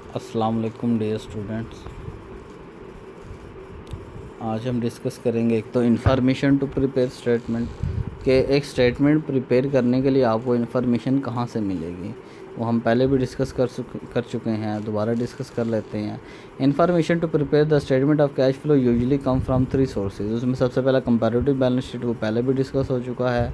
अस्सलाम वालेकुम dear students. आज हम डिस्कस करेंगे एक तो इन्फॉर्मेशन टू प्रिपेयर स्टेटमेंट के एक स्टेटमेंट प्रिपेयर करने के लिए आपको इन्फॉर्मेशन कहाँ से मिलेगी, वो हम पहले भी डिस्कस कर चुके हैं, दोबारा डिस्कस कर लेते हैं। Information to prepare the statement of cash flow usually come from 3 sources. उसमें सबसे पहला कंपैरेटिव बैलेंस शीट, वो पहले भी डिस्कस हो चुका है।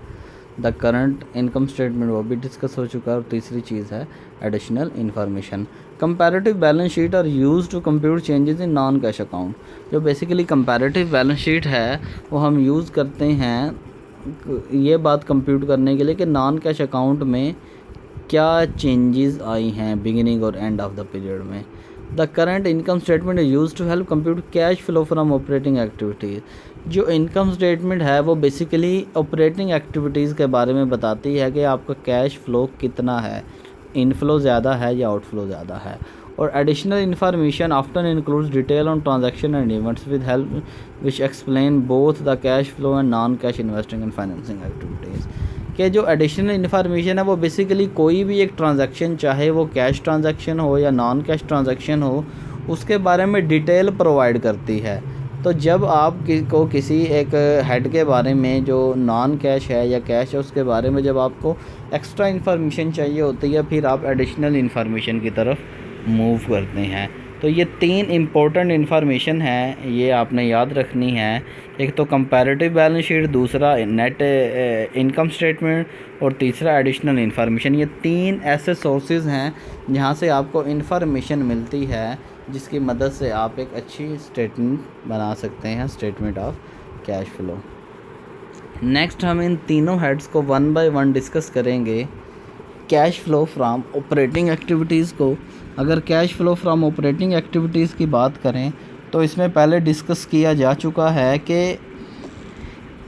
द करंट इनकम स्टेटमेंट, वो भी डिस्कस हो चुका है। और तीसरी चीज़ है additional information. Comparative balance sheet are use to compute changes in non cash account. जो बेसिकली कंपैरेटिव बैलेंस शीट है वो हम यूज़ करते हैं ये बात कंप्यूट करने के लिए कि नॉन कैश अकाउंट में क्या चेंजेस आई हैं बिगिनिंग और एंड ऑफ द पीरियड में। The current income statement is use to help compute cash flow from operating activities. जो इनकम स्टेटमेंट है वो बेसिकली ऑपरेटिंग एक्टिविटीज़ के बारे में बताती है कि आपका कैश फ्लो कितना है, इनफ्लो ज़्यादा है या आउटफ्लो ज़्यादा है। और additional information often includes detail on transaction and events with help which explain both the cash flow and non cash investing and financing activities. कि जो एडिशनल इन्फॉर्मेशन है वो बेसिकली कोई भी एक ट्रांजैक्शन, चाहे वो कैश ट्रांजैक्शन हो या नॉन कैश ट्रांजैक्शन हो, उसके बारे में डिटेल प्रोवाइड करती है। तो जब आप को किसी एक हेड के बारे में जो नॉन कैश है या कैश है उसके बारे में जब आपको एक्स्ट्रा इन्फॉर्मेशन चाहिए होती है, फिर आप एडिशनल इन्फॉर्मेशन की तरफ मूव करते हैं। तो ये 3 इम्पोर्टेंट इन्फॉर्मेशन है, ये आपने याद रखनी है। एक तो कंपैरेटिव बैलेंस शीट, दूसरा नेट इनकम स्टेटमेंट और तीसरा एडिशनल इन्फॉर्मेशन। ये 3 ऐसे सोर्सेज हैं जहाँ से आपको इन्फॉर्मेशन मिलती है जिसकी मदद से आप एक अच्छी स्टेटमेंट बना सकते हैं, statement of cash flow. Next हम इन तीनों हेड्स को 1 बाय 1 डिस्कस करेंगे। Cash flow from operating activities को, अगर cash flow from operating activities की बात करें तो इसमें पहले डिस्कस किया जा चुका है कि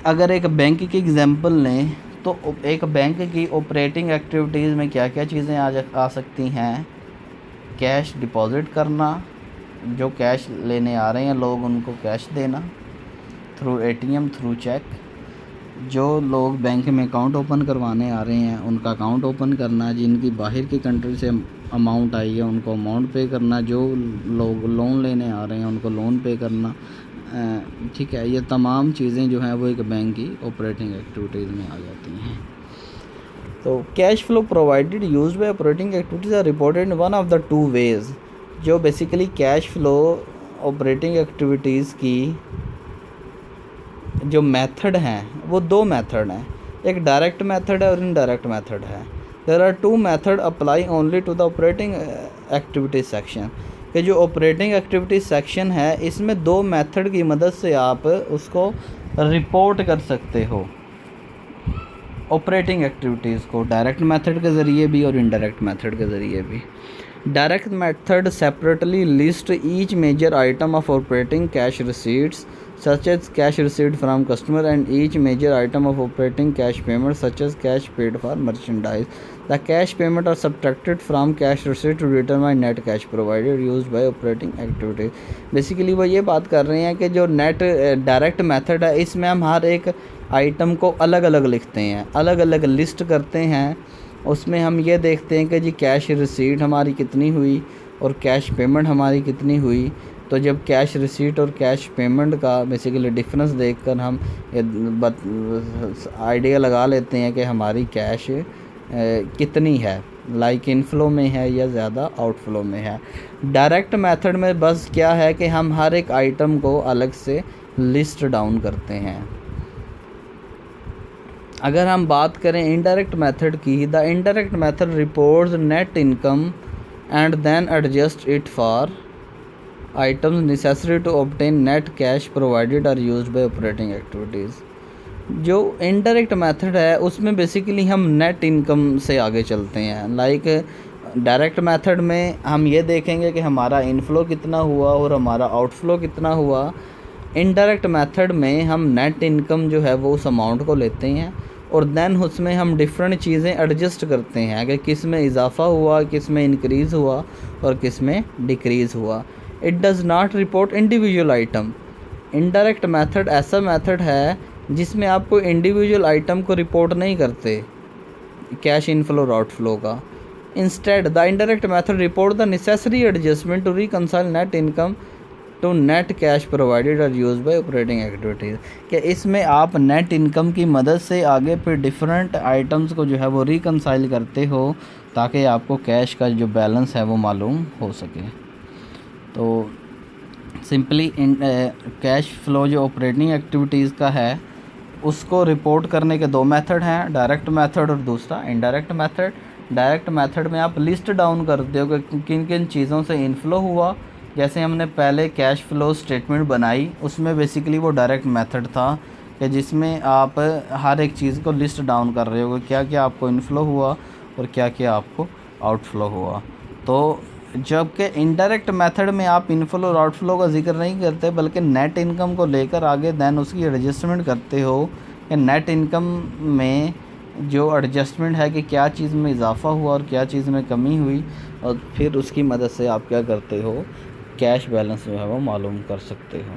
अगर एक बैंक की एग्जांपल लें तो एक बैंक की ऑपरेटिंग एक्टिविटीज़ में क्या क्या चीज़ें आ सकती हैं। कैश डिपॉज़िट करना, जो कैश लेने आ रहे हैं लोग उनको कैश देना थ्रू एटीएम, थ्रू चेक। जो लोग बैंक में अकाउंट ओपन करवाने आ रहे हैं उनका अकाउंट ओपन करना, जिनकी बाहर की कंट्री से अमाउंट आई है उनको अमाउंट पे करना, जो लोग लोन लेने आ रहे हैं उनको लोन पे करना। ठीक है, ये तमाम चीज़ें जो हैं वो एक बैंक की ऑपरेटिंग एक्टिविटीज़ में आ जाती हैं। तो cash flow provided used by operating activities are reported in one of the 2 ways. जो basically cash flow operating activities की जो मेथड हैं वो 2 मेथड हैं, एक डायरेक्ट मेथड है और इनडायरेक्ट मेथड है। There are 2 method apply only to the operating activities section. कि जो ऑपरेटिंग एक्टिविटीज सेक्शन है इसमें 2 मेथड की मदद से आप उसको रिपोर्ट कर सकते हो, ऑपरेटिंग एक्टिविटीज़ को, डायरेक्ट मेथड के ज़रिए भी और इनडायरेक्ट मेथड के ज़रिए भी। Direct method separately list each major item of operating cash receipts such as cash received from customer and each major item of operating cash payment such as cash paid for merchandise. The cash payment are subtracted from cash receipt to determine net cash provided used by operating activities. Basically वो ये बात कर रहे हैं कि जो net direct method है इसमें हम हर एक आइटम को अलग अलग लिखते हैं, अलग अलग लिस्ट करते हैं। उसमें हम ये देखते हैं कि जी कैश रिसीट हमारी कितनी हुई और कैश पेमेंट हमारी कितनी हुई। तो जब कैश रिसीट और कैश पेमेंट का बेसिकली डिफरेंस देखकर हम आइडिया लगा लेते हैं कि हमारी कैश कितनी है, लाइक इनफ्लो में है या ज़्यादा आउटफ्लो में है। डायरेक्ट मेथड में बस क्या है कि हम हर एक आइटम को अलग से लिस्ट डाउन करते हैं। अगर हम बात करें इनडायरेक्ट मेथड की, the indirect method reports net income and then adjust it for items necessary to obtain net cash provided are used by operating activities। जो इनडायरेक्ट मेथड है उसमें बेसिकली हम नेट इनकम से आगे चलते हैं। लाइक डायरेक्ट मेथड में हम ये देखेंगे कि हमारा इनफ्लो कितना हुआ और हमारा आउटफ्लो कितना हुआ। इनडायरेक्ट मेथड में हम नेट इनकम जो है वो उस अमाउंट को लेते हैं और देन उसमें हम डिफरेंट चीज़ें एडजस्ट करते हैं कि किस में इजाफ़ा हुआ, किस में इंक्रीज़ हुआ और किस में डिक्रीज़ हुआ। It does not report individual item. Indirect method ऐसा मेथड है जिसमें आपको इंडिविजुअल आइटम को रिपोर्ट नहीं करते कैश इनफ्लो और आउटफ्लो का। Instead the indirect method report the necessary adjustment to reconcile net income to net cash provided और यूज बाय ऑपरेटिंग एक्टिविटीज़। कि इसमें आप नेट इनकम की मदद से आगे फिर डिफरेंट आइटम्स को जो है वो रिकंसाइल करते हो ताकि आपको कैश का जो बैलेंस है वो मालूम हो सके। तो सिंपली कैश फ्लो जो ऑपरेटिंग एक्टिविटीज़ का है उसको रिपोर्ट करने के दो मेथड हैं, डायरेक्ट मेथड और दूसरा इनडायरेक्ट मेथड। डायरेक्ट मेथड में आप लिस्ट डाउन करते हो कि किन किन चीज़ों से इनफ्लो हुआ। जैसे हमने पहले कैश फ्लो स्टेटमेंट बनाई, उसमें बेसिकली वो डायरेक्ट मेथड था कि जिसमें आप हर एक चीज़ को लिस्ट डाउन कर रहे हो कि क्या क्या आपको इनफ्लो हुआ और क्या क्या आपको आउटफ्लो हुआ। तो जबकि इनडायरेक्ट मेथड में आप इनफ्लो और आउटफ्लो का जिक्र नहीं करते बल्कि नेट इनकम को लेकर आगे देन उसकी एडजस्टमेंट करते हो कि नेट इनकम में जो एडजस्टमेंट है कि क्या चीज़ में इजाफा हुआ और क्या चीज़ में कमी हुई, और फिर उसकी मदद से आप क्या करते हो, कैश बैलेंस जो है वो मालूम कर सकते हो।